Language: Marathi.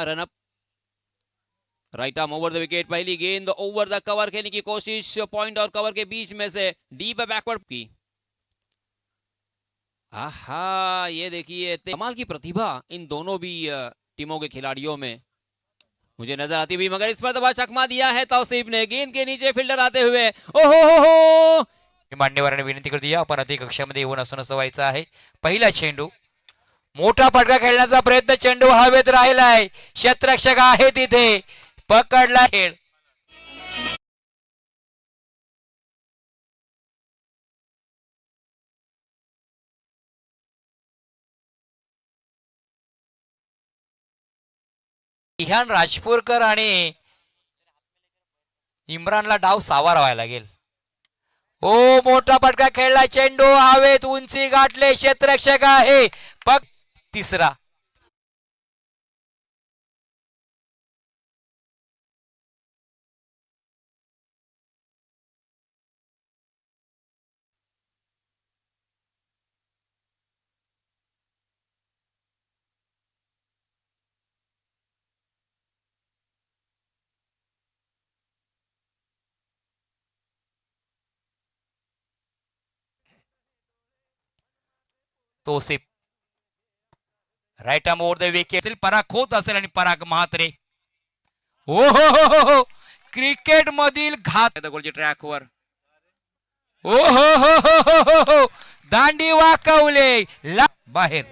Run-up, right arm over the wicket. पहली गेंद ओवर द कवर खेलने की कोशिश, पॉइंट और कवर के बीच में से डीप बैकवर्ड की। आहा, ये देखिए कमाल की प्रतिभा इन दोनों भी टीमों के खिलाड़ियों में मुझे नजर आती हुई, मगर इस पर दबा चकमा दिया है तौसीफ ने। गेंद के नीचे फील्डर आते हुए, ओहो हो, मान्यवरांनी विनंती करते या आपण अति कक्षामध्ये येऊन असं नसवायचं आहे। पहिला चेंडू, मोठा फटका खेळण्याचा प्रयत्न, चेंडू हवेत राहिलाय, क्षेत्ररक्षक आहे तिथे, पकडला खेळ। इहान राजपूरकर आणि इम्रानला डाव सावार लागेल। ओ मोठा फटका खेळला, चेंडू हवेत, उंची गाठले, क्षेत्ररक्षक आहे, पक तिसरा। Tausif right arm over the wicket, Parag होत असेल आणि पराग महात्रे, ओ हो क्रिकेट मधील घात गोलच्या ट्रॅकवर, ओ हो दांडी वाकवले बाहेर।